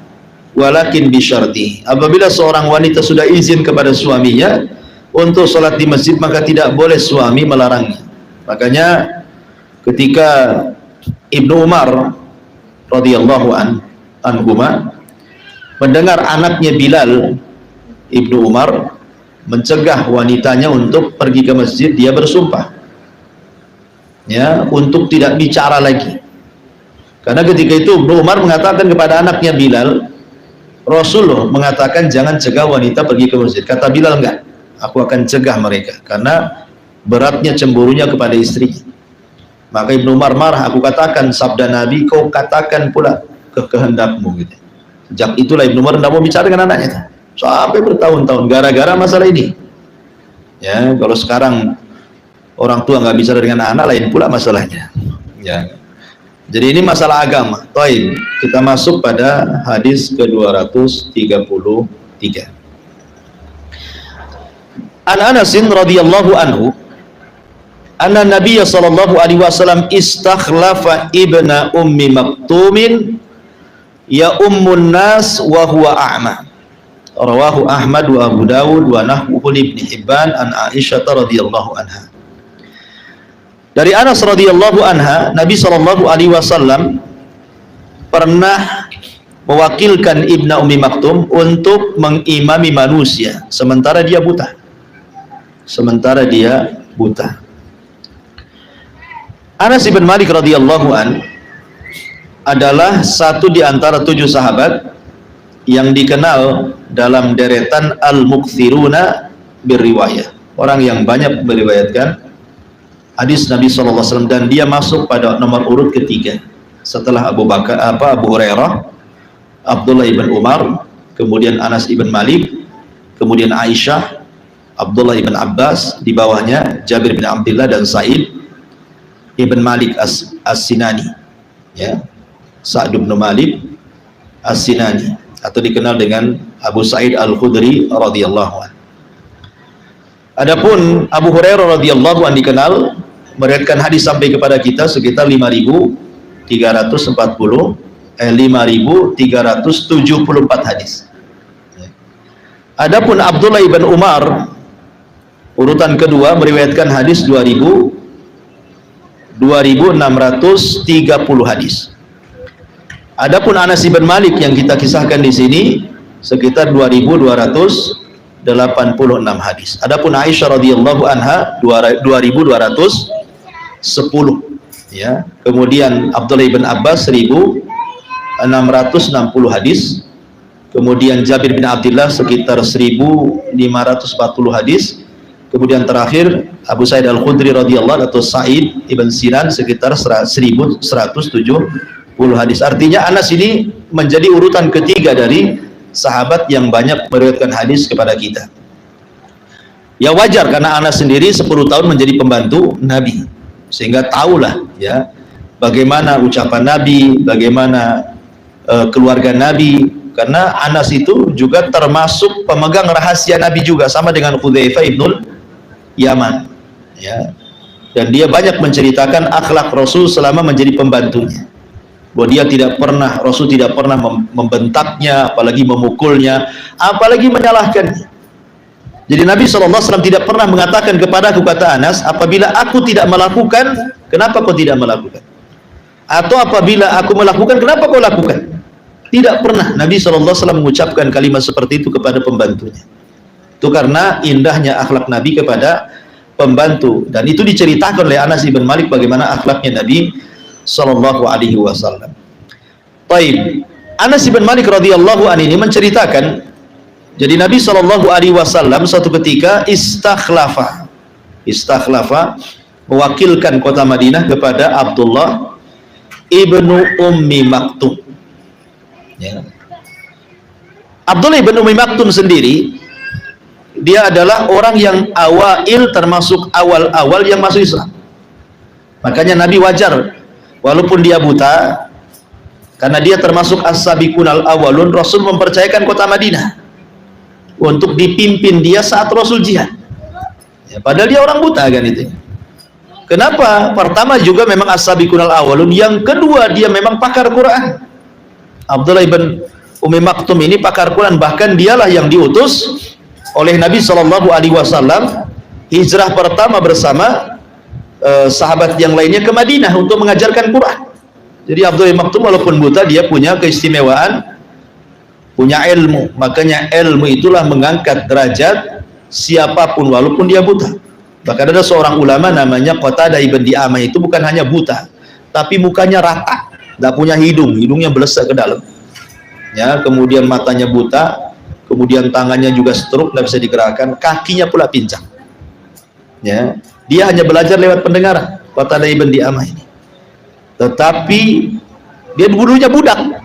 walakin bi syarti. Apabila seorang wanita sudah izin kepada suaminya untuk salat di masjid, maka tidak boleh suami melarangnya. Makanya ketika Ibnu Umar radhiyallahu anhuma mendengar anaknya Bilal, Ibnu Umar mencegah wanitanya untuk pergi ke masjid, dia bersumpah ya untuk tidak bicara lagi. Karena ketika itu Ibnu Umar mengatakan kepada anaknya Bilal, Rasulullah mengatakan jangan cegah wanita pergi ke masjid. Kata Bilal, enggak, aku akan cegah mereka karena beratnya cemburunya kepada istri. Maka Ibnu Umar marah, aku katakan sabda Nabi, kau katakan pula kehendakmu gitu. Sejak itulah Ibnu Umar tidak mau bicara dengan anaknya sampai bertahun-tahun gara-gara masalah ini. Ya, kalau sekarang orang tua nggak bicara dengan anak, lain pula masalahnya. Ya. Jadi ini masalah agama. Taib. Kita masuk pada hadis ke-233. An Anasin radhiyallahu anhu, anna Nabiya sallallahu alaihi wasallam istakhlafa ibna ummi maktumin ya ummun nas wa huwa a'ma. Rawahu Ahmad wa Abu Dawud wa nahwuhu Ibnu Hibban an Aisyah radhiyallahu anha. Dari Anas radhiyallahu anha, Nabi sallallahu alaihi wasallam pernah mewakilkan Ibnu Ummi Maktum untuk mengimami manusia sementara dia buta. Anas bin Malik radhiyallahu an adalah satu di antara 7 sahabat yang dikenal dalam deretan al-mukthiruna birriwayah, orang yang banyak meriwayatkan hadis Nabi SAW, dan dia masuk pada nomor urut ketiga setelah Abu Hurairah, Abdullah ibn Umar, kemudian Anas ibn Malik, kemudian Aisyah, Abdullah ibn Abbas, di bawahnya Jabir bin Abdullah dan Sa'id ibn Malik As-Sinani, ya, Sa'd bin Malik As-Sinani, atau dikenal dengan Abu Sa'id Al-Khudri radhiyallahu anhu. Adapun Abu Hurairah radhiyallahu anhu dikenal meriwayatkan hadis sampai kepada kita sekitar 5.374 hadis. Adapun Abdullah ibn Umar urutan kedua meriwayatkan hadis 2630 hadis. Adapun Anas bin Malik yang kita kisahkan di sini sekitar 2286 hadis. Adapun Aisyah radhiyallahu anha 2210 ya. Kemudian Abdullah bin Abbas 1660 hadis. Kemudian Jabir bin Abdullah sekitar 1540 hadis. Kemudian terakhir Abu Sa'id Al-Khudri radhiyallahu atau Sa'id ibn Sinan sekitar 1170 hadis. Artinya Anas ini menjadi urutan ketiga dari sahabat yang banyak meriwayatkan hadis kepada kita. Ya wajar karena Anas sendiri 10 tahun menjadi pembantu Nabi, sehingga tahulah ya bagaimana ucapan Nabi, bagaimana keluarga Nabi, karena Anas itu juga termasuk pemegang rahasia Nabi juga, sama dengan Hudzaifah ibnul Yaman ya. Dan dia banyak menceritakan akhlak Rasul selama menjadi pembantunya, bahwa dia tidak pernah, Rasul tidak pernah membentaknya, apalagi memukulnya, apalagi menyalahkannya. Jadi Nabi SAW tidak pernah mengatakan kepadaku, kata Anas, apabila aku tidak melakukan, kenapa kau tidak melakukan? Atau apabila aku melakukan, kenapa kau lakukan? Tidak pernah Nabi SAW mengucapkan kalimat seperti itu kepada pembantunya. Itu karena indahnya akhlak Nabi kepada pembantu, dan itu diceritakan oleh Anas bin Malik bagaimana akhlaknya Nabi SAW. Taib, Anas bin Malik radhiyallahu anhu ini menceritakan, jadi Nabi SAW suatu ketika istakhlafa mewakilkan kota Madinah kepada Abdullah ibnu Ummi Maktum ya. Abdullah ibn Ummi Maktum sendiri dia adalah orang yang awail, termasuk awal-awal yang masuk Islam. Makanya Nabi wajar walaupun dia buta, karena dia termasuk as-sabiqunal awalun, Rasul mempercayakan kota Madinah untuk dipimpin dia saat Rasul jihad ya, padahal dia orang buta kan itu. Kenapa? Pertama juga memang as-sabiqunal awalun, yang kedua dia memang pakar Quran. Abdullah ibn Ummi Maktum ini pakar Quran, bahkan dialah yang diutus oleh Nabi SAW hijrah pertama bersama sahabat yang lainnya ke Madinah untuk mengajarkan Quran. Jadi Abdullah ibn Maktum walaupun buta, dia punya keistimewaan, punya ilmu. Makanya ilmu itulah mengangkat derajat siapapun walaupun dia buta. Bahkan ada seorang ulama namanya Qatadah ibn Di'amah, itu bukan hanya buta, tapi mukanya rata, tidak punya hidung, hidungnya belesek ke dalam ya. Kemudian matanya buta, kemudian tangannya juga stroke, tidak bisa digerakkan, kakinya pula pincang ya. Dia hanya belajar lewat pendengaran, Qatadah ibn Di'amah ini. Tetapi dia dulunya budak,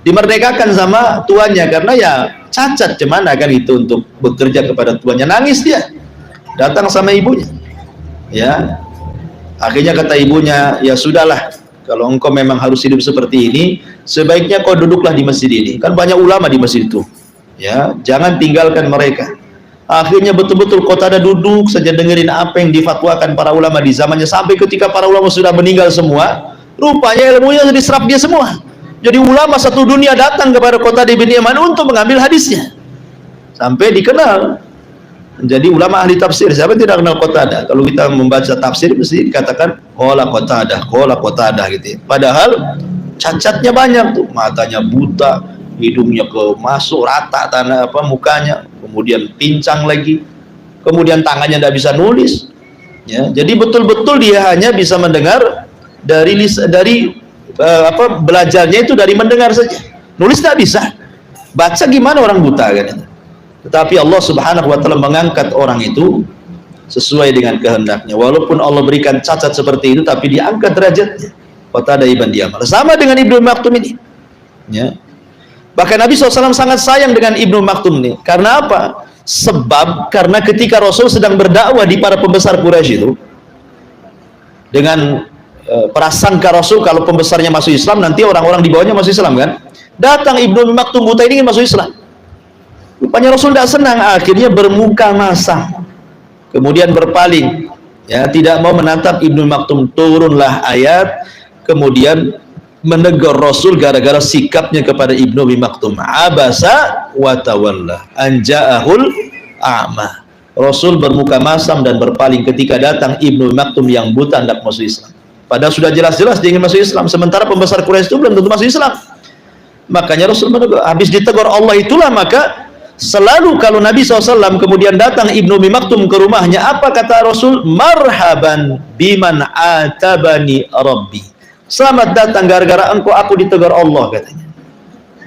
dimerdekakan sama tuannya karena ya cacat, cuman kan itu untuk bekerja kepada tuannya. Nangis dia, datang sama ibunya ya. Akhirnya kata ibunya, ya sudahlah, kalau engkau memang harus hidup seperti ini, sebaiknya kau duduklah di masjid ini, kan banyak ulama di masjid itu ya, jangan tinggalkan mereka. Akhirnya betul-betul Qatadah duduk saja dengerin apa yang difatwakan para ulama di zamannya, sampai ketika para ulama sudah meninggal semua, rupanya ilmunya diserap dia semua. Jadi ulama satu dunia datang kepada Qatadah bin Yaman untuk mengambil hadisnya, sampai dikenal menjadi ulama ahli tafsir. Siapa yang tidak kenal Qatadah? Kalau kita membaca tafsir mesti dikatakan qala Qatadah gitu ya. Padahal cacatnya banyak tuh, matanya buta, hidungnya masuk rata tanah mukanya, kemudian pincang lagi, kemudian tangannya tidak bisa nulis ya. Jadi betul-betul dia hanya bisa mendengar dari belajarnya itu dari mendengar saja, nulis tidak bisa, baca gimana orang buta kan. Tetapi Allah Subhanahu wa taala mengangkat orang itu sesuai dengan kehendaknya. Walaupun Allah berikan cacat seperti itu, tapi diangkat derajatnya. Qatadah ibn Di'amah sama dengan Ibnu Maktum ini ya. Bahkan Nabi SAW sangat sayang dengan Ibnu Maktum ini. Karena apa? Sebab karena ketika Rasul sedang berdakwah di para pembesar Quraisy itu, dengan prasangka Rasul kalau pembesarnya masuk Islam, nanti orang-orang di bawahnya masuk Islam kan. Datang Ibnu Maktum buta ini ingin masuk Islam. Rupanya Rasul tidak senang, akhirnya bermuka masam, kemudian berpaling, Ya, tidak mau menatap Ibnu Maktum. Turunlah ayat kemudian menegur Rasul gara-gara sikapnya kepada Ibnu Maktum. Abasa wa tawalla an ja'ahul a'ma. Rasul bermuka masam dan berpaling ketika datang Ibnu Maktum yang buta hendak masuk Islam. Padahal sudah jelas-jelas dia ingin masuk Islam, sementara pembesar Quraisy itu belum tentu masuk Islam. Makanya Rasul menegur. Habis ditegur Allah itulah maka selalu kalau Nabi SAW kemudian datang Ibnu Maktum ke rumahnya, apa kata Rasul? Marhaban biman atabani Rabbi. Selamat datang gara-gara engkau aku ditegur Allah, katanya.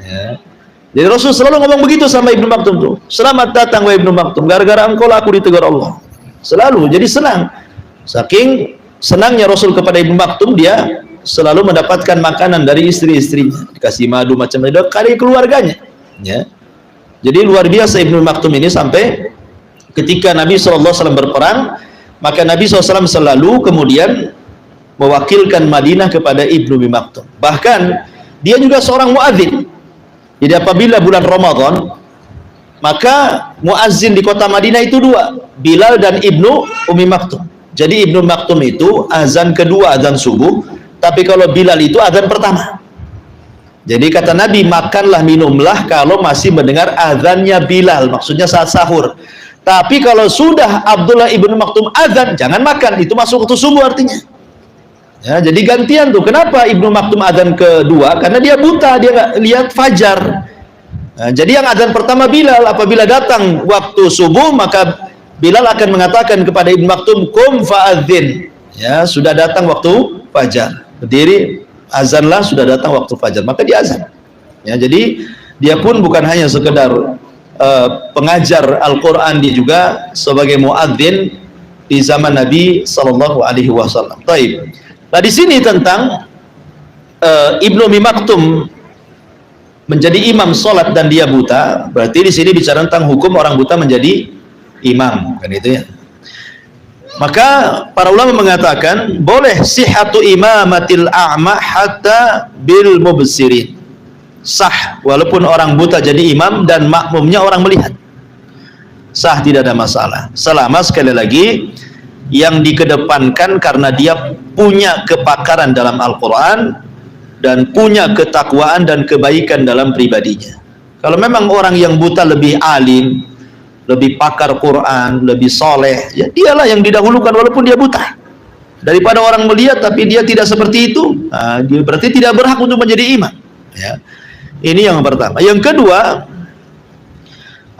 Ya. Jadi Rasul selalu ngomong begitu sama Ibnu Maktum tuh. Selamat datang wahai Ibnu Maktum, gara-gara engkau lah aku ditegur Allah. Selalu, jadi senang. Saking senangnya Rasul kepada Ibnu Maktum, dia selalu mendapatkan makanan dari istri-istrinya, dikasih madu macam-macam dari keluarganya. Ya. Jadi luar biasa Ibnu Maktum ini, sampai ketika Nabi SAW berperang, maka Nabi SAW selalu kemudian mewakilkan Madinah kepada Ibnu Maktum. Bahkan dia juga seorang muadzin. Jadi apabila bulan Ramadan, maka muadzin di kota Madinah itu dua, Bilal dan Ibnu Maktum. Jadi Ibnu Maktum itu azan kedua, azan subuh, tapi kalau Bilal itu azan pertama. Jadi kata Nabi, makanlah minumlah kalau masih mendengar azannya Bilal, maksudnya saat sahur. Tapi kalau sudah Abdullah Ibnu Maktum azan, jangan makan, itu masuk waktu subuh artinya. Ya, jadi gantian tuh. Kenapa Ibnu Maktum azan kedua? Karena dia buta, dia nggak lihat fajar. Nah, jadi yang azan pertama Bilal. Apabila datang waktu subuh, maka Bilal akan mengatakan kepada Ibnu Maktum, kum fa'adzin. Ya, sudah datang waktu fajar. Berdiri, azanlah, sudah datang waktu fajar, maka dia azan. Ya, jadi dia pun bukan hanya sekedar pengajar Al-Quran, dia juga sebagai muadzin di zaman Nabi Sallallahu Alaihi Wasallam. Taib. Nah di sini tentang Ibnu Maktum menjadi imam sholat dan dia buta, berarti di sini bicara tentang hukum orang buta menjadi imam, kan itu ya. Maka para ulama mengatakan boleh sihhatu imamatil a'ma hatta bil mubsirin. Sah walaupun orang buta jadi imam dan makmumnya orang melihat. Sah, tidak ada masalah. Selama sekali lagi yang dikedepankan karena dia punya kepakaran dalam Al-Quran dan punya ketakwaan dan kebaikan dalam pribadinya. Kalau memang orang yang buta lebih alim, lebih pakar Quran, lebih soleh, ya dialah yang didahulukan walaupun dia buta, daripada orang melihat tapi dia tidak seperti itu. Nah, dia berarti tidak berhak untuk menjadi imam. Ya. Ini yang pertama. Yang kedua,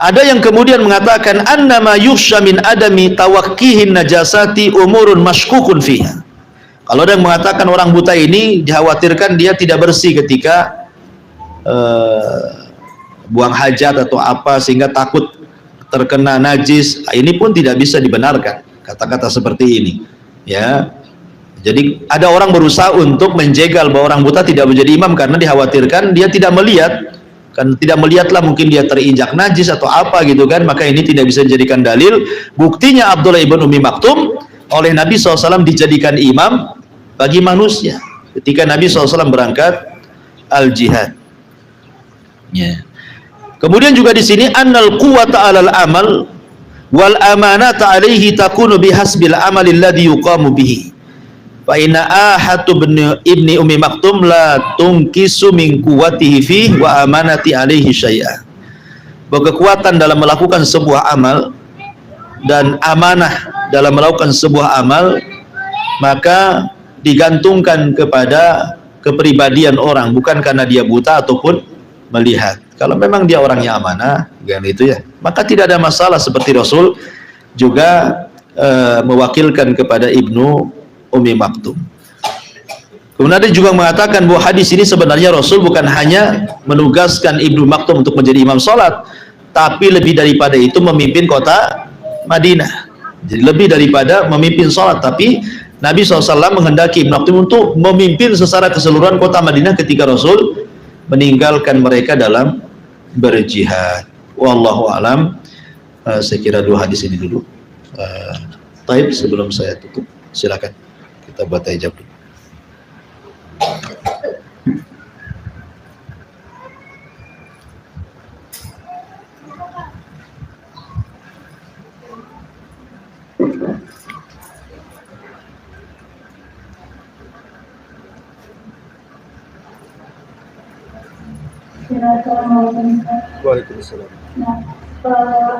ada yang kemudian mengatakan annama yukhsha min adami tawakkihin najasati umurun mashkukun fiha. Kalau ada yang mengatakan orang buta ini dikhawatirkan dia tidak bersih ketika buang hajat atau apa sehingga takut terkena najis, ini pun tidak bisa dibenarkan kata-kata seperti ini. Ya, jadi ada orang berusaha untuk menjegal bahwa orang buta tidak menjadi imam karena dikhawatirkan dia tidak melihat, kan tidak melihatlah mungkin dia terinjak najis atau apa gitu kan, maka ini tidak bisa dijadikan dalil. Buktinya Abdullah ibn Maktum oleh Nabi SAW dijadikan imam bagi manusia ketika Nabi SAW berangkat al-jihad. Ya. Kemudian juga di sini annal quwwata 'alal amal wal amanata 'alaihi takunu bihasbil amali alladhi yuqamu bihi. Fa inna ahatu ibni Ummi Maktum la tunkisu min quwwatihi fi wa amanati 'alaihi syai'a. Bahwa kekuatan dalam melakukan sebuah amal dan amanah dalam melakukan sebuah amal maka digantungkan kepada kepribadian orang, bukan karena dia buta ataupun melihat. Kalau memang dia orangnya amanah, kan itu ya, maka tidak ada masalah. Seperti Rasul juga mewakilkan kepada Ibnu Ummi Maktum. Kemudian ada juga mengatakan bahwa hadis ini sebenarnya Rasul bukan hanya menugaskan Ibnu Maktum untuk menjadi imam sholat, tapi lebih daripada itu memimpin kota Madinah. Jadi lebih daripada memimpin sholat, tapi Nabi SAW menghendaki Ibnu Maktum untuk memimpin secara keseluruhan kota Madinah ketika Rasul meninggalkan mereka dalam berjihad. Wallahu alam. Saya kira dua hadis ini dulu. Taib, sebelum saya tutup, silakan kita buat hijab dulu. Assalamualaikum. Waalaikumsalam. Nah,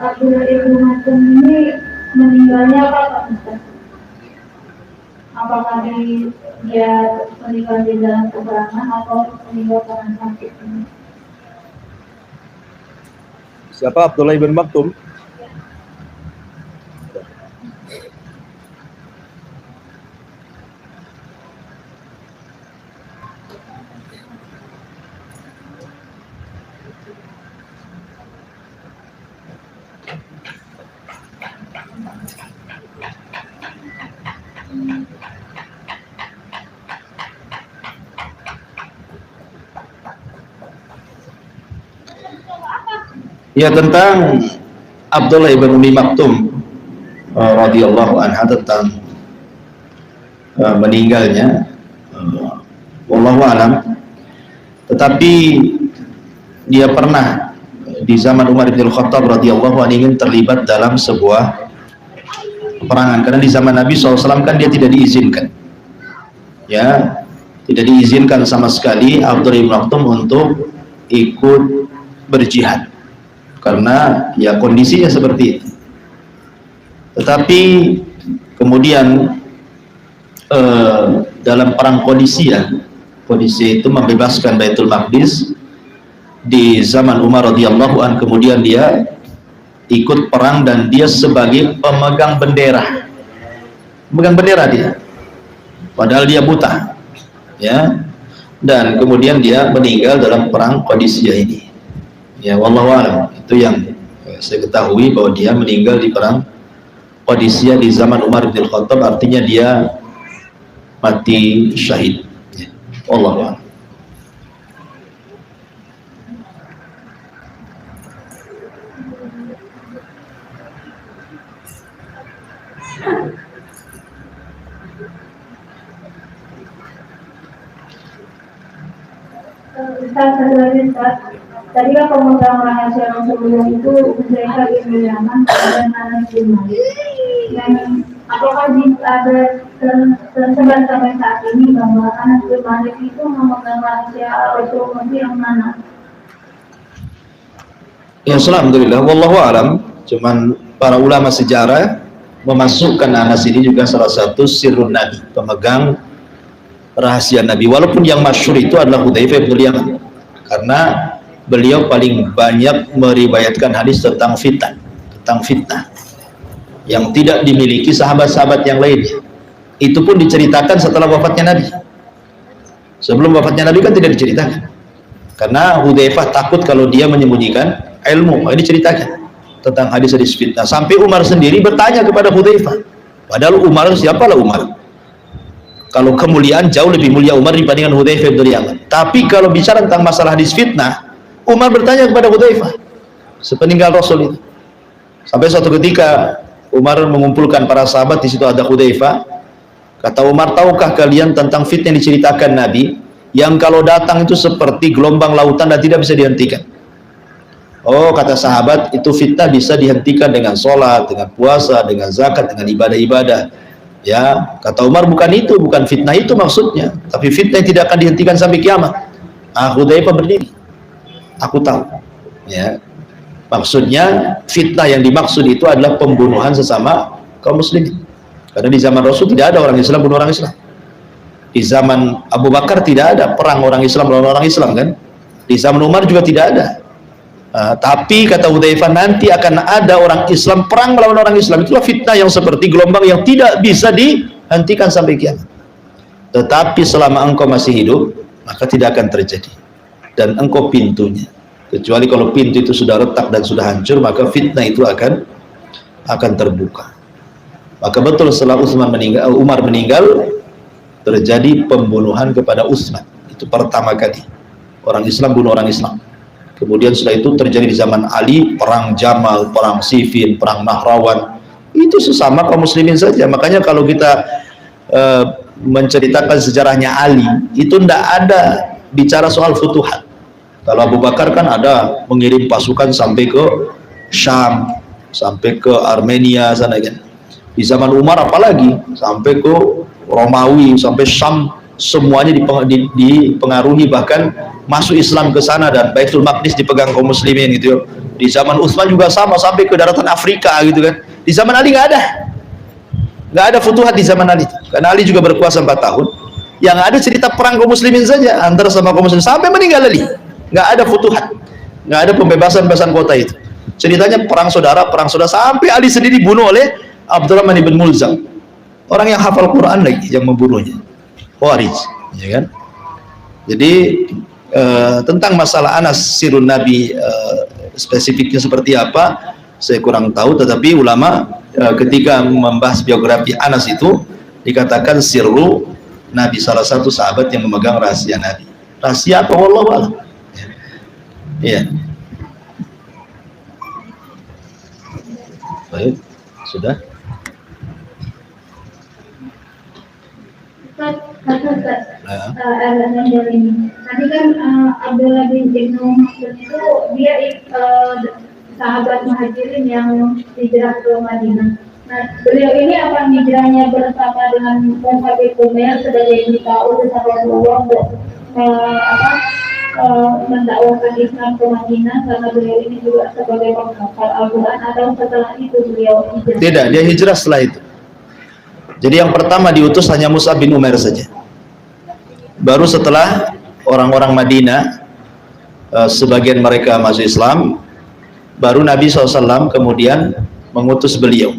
Abdullah ibn Maktum ini meninggalnya kapan, Ustaz? Apakah dia meninggal di dalam peperangan atau meninggal karena sakit? Siapa Abdullah ibn Maktum? Ya, tentang Abdullah ibn Umi Maktum radhiyallahu anha, tentang meninggalnya, wallahu alam. Tetapi dia pernah di zaman Umar bin Khattab radhiyallahu anhu ingin terlibat dalam sebuah peperangan, karena di zaman Nabi SAW kan dia tidak diizinkan, ya, tidak diizinkan sama sekali Abdullah ibn Maktum untuk ikut berjihad, karena ya kondisinya seperti itu. Tetapi kemudian dalam perang Qadisiyah itu membebaskan Baitul Maqdis di zaman Umar radhiyallahu an, kemudian dia ikut perang dan dia sebagai pemegang bendera dia, padahal dia buta, ya, dan kemudian dia meninggal dalam perang Qadisiyah ini. Ya, wallahu a'lam. Itu yang saya ketahui, bahwa dia meninggal di perang Qadisiyah di zaman Umar bin Khattab, artinya dia mati syahid. Ya, wallahu a'lam. Ustaz, tadi kan pemegang rahasia Rasulullah itu mereka bin Yaman dan Anas bin Malik. Dan apakah ada tersebar sampai saat ini bahwa Anas bin Malik itu memegang rahasia Rasulullah yang mana? Ya, alhamdulillah, wallahu alam. Cuman para ulama sejarah memasukkan Anas ini juga salah satu sirrun Nabi, pemegang rahasia Nabi, walaupun yang masyhur itu adalah Hudzaifah bin Yaman, karena beliau paling banyak meriwayatkan hadis tentang fitnah yang tidak dimiliki sahabat-sahabat yang lainnya. Itu pun diceritakan setelah wafatnya Nabi. Sebelum wafatnya Nabi kan tidak diceritakan, karena Hudzaifah takut kalau dia menyembunyikan ilmu. Ini diceritakan tentang hadis-hadis fitnah, sampai Umar sendiri bertanya kepada Hudzaifah, padahal Umar, siapalah Umar, kalau kemuliaan jauh lebih mulia Umar dibandingkan Hudzaifah bin Yaman. Tapi kalau bicara tentang masalah hadis fitnah, Umar bertanya kepada Hudzaifah sepeninggal Rasul itu. Sampai suatu ketika Umar mengumpulkan para sahabat, di situ ada Hudzaifah. Kata Umar, tahukah kalian tentang fitnah yang diceritakan Nabi, yang kalau datang itu seperti gelombang lautan dan tidak bisa dihentikan? Oh, kata sahabat, itu fitnah bisa dihentikan dengan sholat, dengan puasa, dengan zakat, dengan ibadah-ibadah. Ya, kata Umar, bukan itu, bukan fitnah itu maksudnya, tapi fitnah yang tidak akan dihentikan sampai kiamat. Hudzaifah berdiri, aku tahu, ya, maksudnya fitnah yang dimaksud itu adalah pembunuhan sesama kaum muslimin, karena di zaman Rasul tidak ada orang Islam bunuh orang Islam. Di zaman Abu Bakar tidak ada perang orang Islam melawan orang Islam, kan? Di zaman Umar juga tidak ada. Tapi kata Hudzaifah, nanti akan ada orang Islam perang melawan orang Islam. Itulah fitnah yang seperti gelombang yang tidak bisa dihentikan sampai kiamat. Tetapi selama engkau masih hidup, maka tidak akan terjadi, dan engkau pintunya. Kecuali kalau pintu itu sudah retak dan sudah hancur, maka fitnah itu akan terbuka. Maka betul setelah Umar meninggal, terjadi pembunuhan kepada Utsman. Itu pertama kali orang Islam bunuh orang Islam. Kemudian setelah itu terjadi di zaman Ali, perang Jamal, perang Siffin, perang Nahrawan. Itu sesama kaum muslimin saja. Makanya kalau kita menceritakan sejarahnya Ali, itu tidak ada bicara soal futuhat. Kalau Abu Bakar kan ada mengirim pasukan sampai ke Syam, sampai ke Armenia sana, kan. Di zaman Umar apalagi sampai ke Romawi, sampai Syam, semuanya dipengaruhi, bahkan masuk Islam ke sana dan Baitul Maqdis dipegang kaum muslimin gitu. Di zaman Utsman juga sama, sampai ke daratan Afrika gitu kan. Di zaman Ali nggak ada futuhat di zaman Ali, karena Ali juga berkuasa 4 tahun. Yang ada cerita perang kaum muslimin saja antara sama kaum muslimin sampai meninggal Ali. Nggak ada futuhat, nggak ada pembebasan kota itu. Ceritanya perang saudara sampai Ali sendiri dibunuh oleh Abdurrahman ibn Mulzam, orang yang hafal Quran lagi yang membunuhnya. Khawarij, ya kan? Jadi tentang masalah Anas sirun Nabi, spesifiknya seperti apa saya kurang tahu, tetapi ulama ketika membahas biografi Anas itu dikatakan sirru Nabi, salah satu sahabat yang memegang rahasia Nabi. Rahasia apa? Wallahu a'lam. Ya. Baik, sudah. Tadi kan Abdullah bin Mas'ud itu dia sahabat muhajirin yang hijrah ke Madinah. Nah, beliau ini apa hijrahnya bersama dengan Mus'ab bin Umair sebagai dikau bersama Rasulullah untuk mendakwakan Islam ke Madinah, karena beliau ini juga sebagai penghafal Al-Quran, atau setelah itu beliau hijrah? Tidak, dia hijrah setelah itu. Jadi yang pertama diutus hanya Mus'ab bin Umair saja. Baru setelah orang-orang Madinah, sebagian mereka masuk Islam, baru Nabi SAW kemudian mengutus beliau.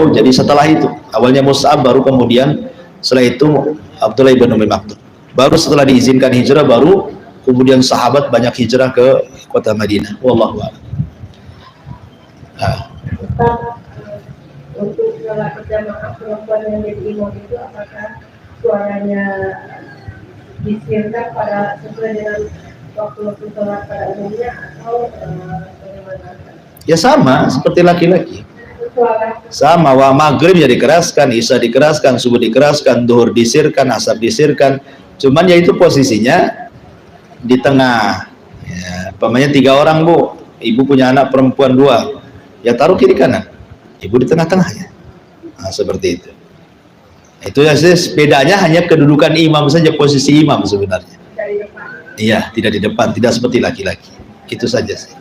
Jadi setelah itu, awalnya Mus'ab, baru kemudian setelah itu Abdullah bin Umi Maktum. Baru setelah diizinkan hijrah, baru kemudian sahabat banyak hijrah ke kota Madinah. Wallahu a'lam. Untuk sholat berjamaah perempuan yang jadi imam itu, apakah suaranya disiarkan pada sesuai dengan waktu sholat pada umumnya, atau bagaimana? Ya sama seperti laki-laki. Sama, wa maghrib ya dikeraskan, isya dikeraskan, subuh dikeraskan, duhur disirkan, asar disirkan. Cuman ya itu posisinya di tengah. Ya, pamannya 3 orang bu, ibu punya anak perempuan 2, ya taruh kiri kanan, ibu di tengah-tengahnya. Nah, seperti itu. Itu ya, bedanya hanya kedudukan imam saja, posisi imam sebenarnya. Iya, tidak di depan, tidak seperti laki-laki. Itu saja sih.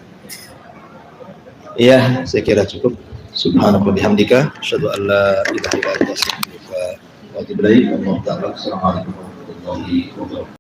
Iya, saya kira cukup. Subhanallah bihamdika, asyhadu an la ilaha illa anta, astaghfiruka wa atubu ilaik. Assalamualaikum warahmatullahi wabarakatuh.